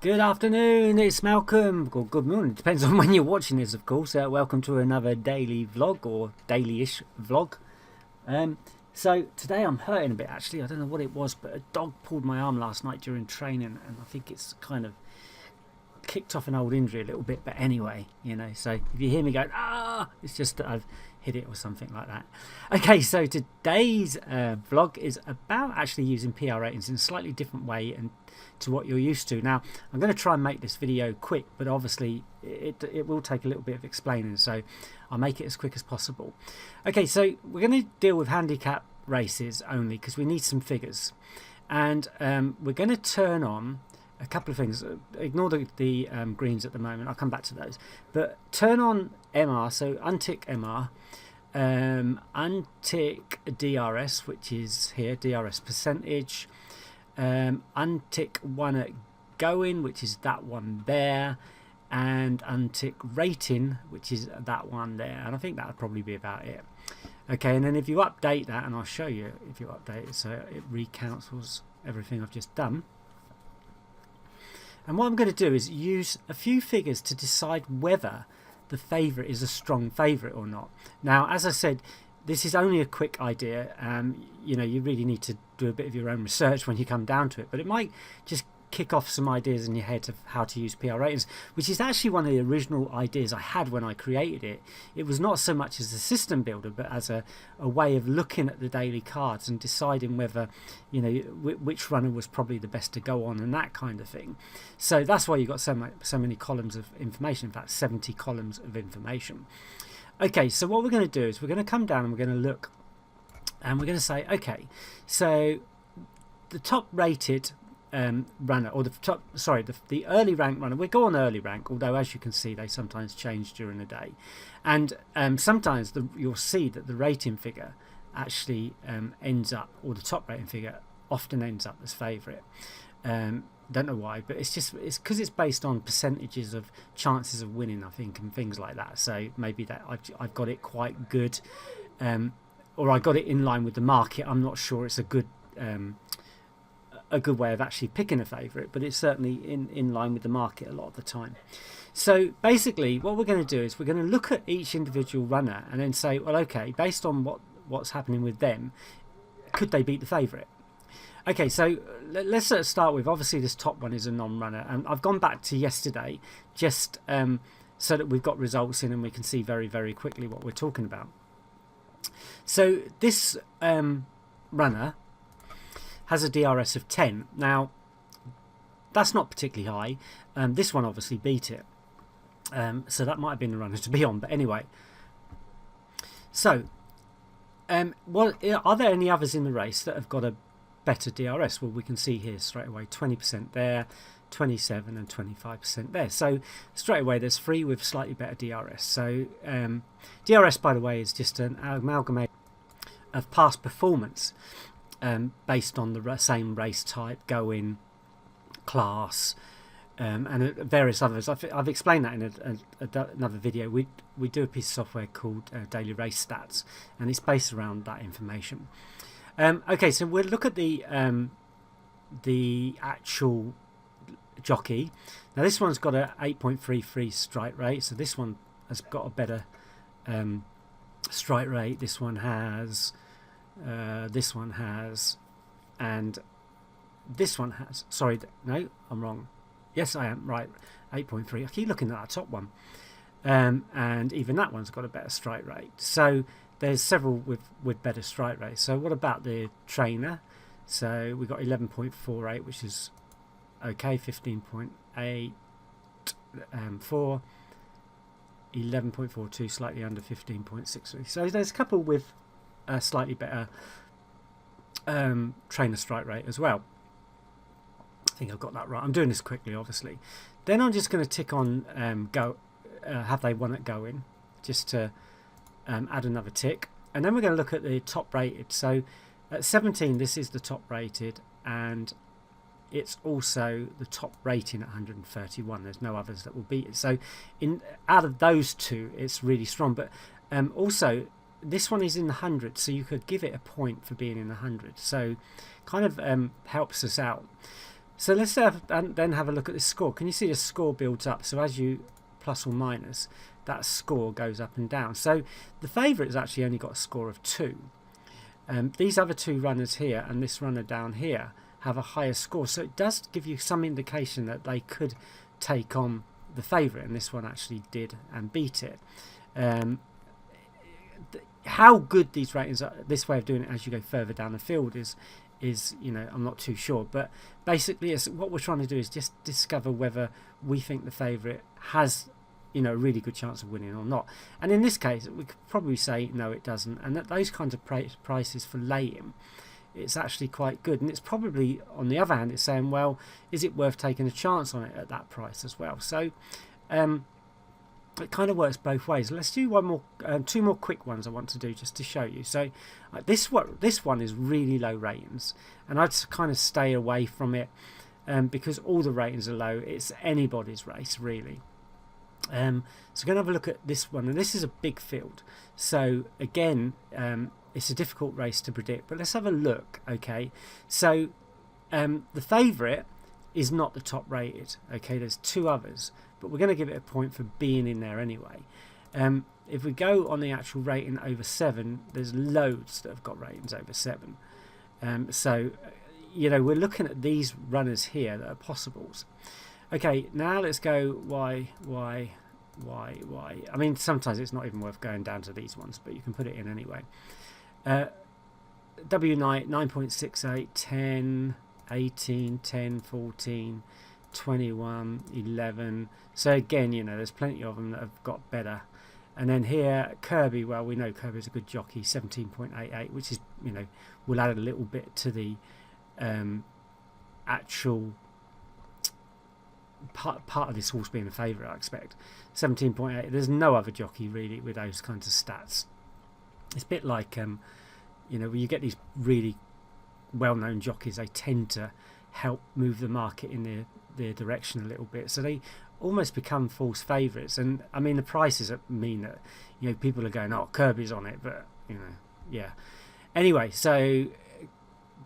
Good afternoon, it's Malcolm. Or good morning, depends on when you're watching this, of course. Welcome to another daily vlog or daily-ish vlog. So today I'm hurting a bit actually. I don't know what it was, but a dog pulled my arm last night during training, and I think it's kind of kicked off an old injury a little bit. But anyway, so if you hear me going, it's just that I've hit it or something like that. Okay, so today's vlog is about actually using PR ratings in a slightly different way and to what you're used to. Now, I'm going to try and make this video quick, but obviously it will take a little bit of explaining, so I'll make it as quick as possible. Okay, so we're going to deal with handicap races only because we need some figures, and we're going to turn on a couple of things. Ignore the greens at the moment, I'll come back to those, but turn on MR, so untick MR, untick DRS, which is here, DRS percentage, untick one at going, which is that one there, and untick rating, which is that one there, and I think that would probably be about it. Okay, and then if you update that, and I'll show you if you update it, so it recounts everything I've just done. And what I'm going to do is use a few figures to decide whether the favourite is a strong favourite or not. Now, as I said, this is only a quick idea. You really need to do a bit of your own research when you come down to it, but it might just kick off some ideas in your head of how to use PR ratings, which is actually one of the original ideas I had when I created it. It was not so much as a system builder, but as a way of looking at the daily cards and deciding whether, which runner was probably the best to go on and that kind of thing. So that's why you've got so many columns of information, in fact 70 columns of information. Okay, so what we're going to do is we're going to come down and we're going to look, and we're going to say, okay, so the top rated runner, or the early rank runner, we go on early rank, although as you can see they sometimes change during the day, and sometimes you'll see that the rating figure actually ends up, or the top rating figure often ends up as favourite. Don't know why, but it's because it's based on percentages of chances of winning, I think, and things like that. So maybe that I've got it quite good, or I got it in line with the market. I'm not sure it's a good way of actually picking a favourite, but it's certainly in line with the market a lot of the time. So basically what we're going to do is we're going to look at each individual runner and then say, well, okay, based on what's happening with them, could they beat the favourite? Okay, so let's start with, obviously this top one is a non-runner, and I've gone back to yesterday just so that we've got results in and we can see very, very quickly what we're talking about. So this runner has a DRS of 10. Now, that's not particularly high. This one obviously beat it. So that might have been the runner to be on. But anyway. So, are there any others in the race that have got a better DRS? Well, we can see here straight away 20% there, 27 and 25% there. So straight away there's 3 with slightly better DRS. So DRS, by the way, is just an amalgamation of past performance, based on the same race type, going, class, and various others. I've explained that in another video. We do a piece of software called Daily Race Stats, and it's based around that information. Okay, so we'll look at the actual jockey. Now this one's got a 8.33 strike rate, so this one has got a better strike rate. This one has, and this one has. Sorry, no, I'm wrong. Yes, I am right. 8.3. I keep looking at that top one, and even that one's got a better strike rate. So there's several with better strike rates. So what about the trainer? So we got 11.48, which is okay. 15.8, 4, 11.42, slightly under 15.63. So there's a couple with a slightly better trainer strike rate as well. I think I've got that right. I'm doing this quickly, obviously. Then I'm just going to tick on have they won at going, just to add another tick, and then we're going to look at the top rated. So at 17, this is the top rated, and it's also the top rating at 131. There's no others that will beat it. So out of those two, it's really strong. But also this one is in the 100, so you could give it a point for being in the 100. So kind of helps us out. So let's then have a look at this score. Can you see the score builds up? So as you plus or minus, that score goes up and down. So the favourite has actually only got a score of 2. These other 2 runners here and this runner down here have a higher score. So it does give you some indication that they could take on the favourite, and this one actually did and beat it. How good these ratings are, this way of doing it as you go further down the field is you know, I'm not too sure, but basically what we're trying to do is just discover whether we think the favourite has, you know, a really good chance of winning or not. And in this case we could probably say no, it doesn't, and that those kinds of prices for laying, it's actually quite good. And it's probably, on the other hand, it's saying, well, is it worth taking a chance on it at that price as well? So it kind of works both ways. Let's do one more, 2 more quick ones I want to do just to show you. So this one is really low ratings, and I'd kind of stay away from it because all the ratings are low. It's anybody's race really. So we're going to have a look at this one, and this is a big field. So again, it's a difficult race to predict, but let's have a look. Okay, so the favourite is not the top rated. Okay, there's 2 others, but we're going to give it a point for being in there anyway. If we go on the actual rating over 7, there's loads that have got ratings over 7. So you know, we're looking at these runners here that are possibles. Okay, now let's go why. I mean, sometimes it's not even worth going down to these ones, but you can put it in anyway. W Knight 9.68, 10, 18, 10, 14, 21, 11. So again, you know, there's plenty of them that have got better. And then here, Kirby, well, we know Kirby's a good jockey, 17.88, which is, you know, we'll add a little bit to the actual part of this horse being a favourite, I expect. 17.8. There's no other jockey really with those kinds of stats. It's a bit like, you know, when you get these really well-known jockeys, they tend to help move the market in their direction a little bit. So they almost become false favourites. And I mean, the prices mean that, you know, people are going, oh, Kirby's on it, but, you know, yeah. Anyway, so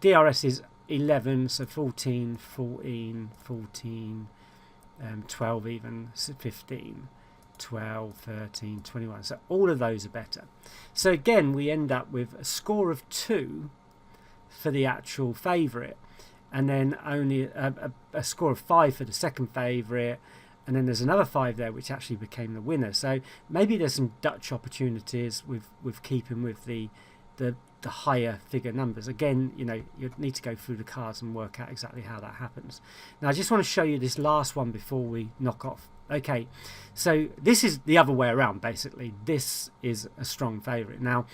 DRS is 11, so 14, 14, 14, 12 even, 15, 12, 13, 21. So all of those are better. So again, we end up with a score of 2 for the actual favourite, and then only a score of 5 for the second favourite, and then there's another 5 there which actually became the winner. So maybe there's some Dutch opportunities with keeping with the higher figure numbers. Again, you know, you need to go through the cards and work out exactly how that happens. Now I just want to show you this last one before we knock off. Okay, so this is the other way around basically. This is a strong favourite. Now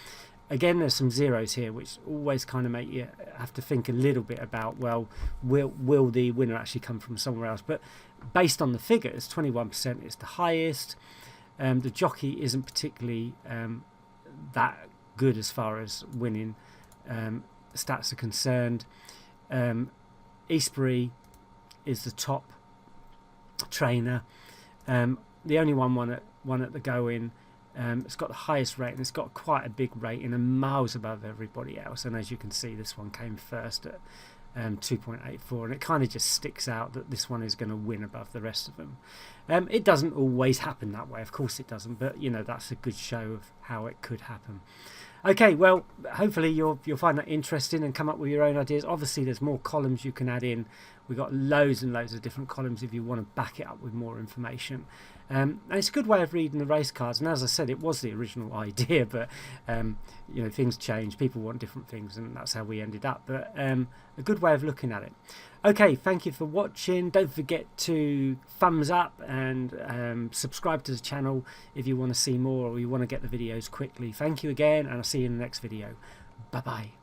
again, there's some zeros here which always kind of make you have to think a little bit about, well, will the winner actually come from somewhere else? But based on the figures, 21% is the highest. The jockey isn't particularly that good as far as winning stats are concerned. Eastbury is the top trainer. The only one at the go-in. It's got the highest rating. It's got quite a big rating and miles above everybody else. And as you can see, this one came first at 2.84, and it kind of just sticks out that this one is going to win above the rest of them. It doesn't always happen that way, of course it doesn't, but you know, that's a good show of how it could happen. Okay, well, hopefully you'll find that interesting and come up with your own ideas. Obviously, there's more columns you can add in. We've got loads and loads of different columns if you want to back it up with more information. And it's a good way of reading the race cards. And as I said, it was the original idea, but you know, things change. People want different things, and that's how we ended up. But a good way of looking at it. Okay, thank you for watching. Don't forget to thumbs up and subscribe to the channel if you want to see more or you want to get the videos quickly. Thank you again, and I'll see you in the next video. Bye bye.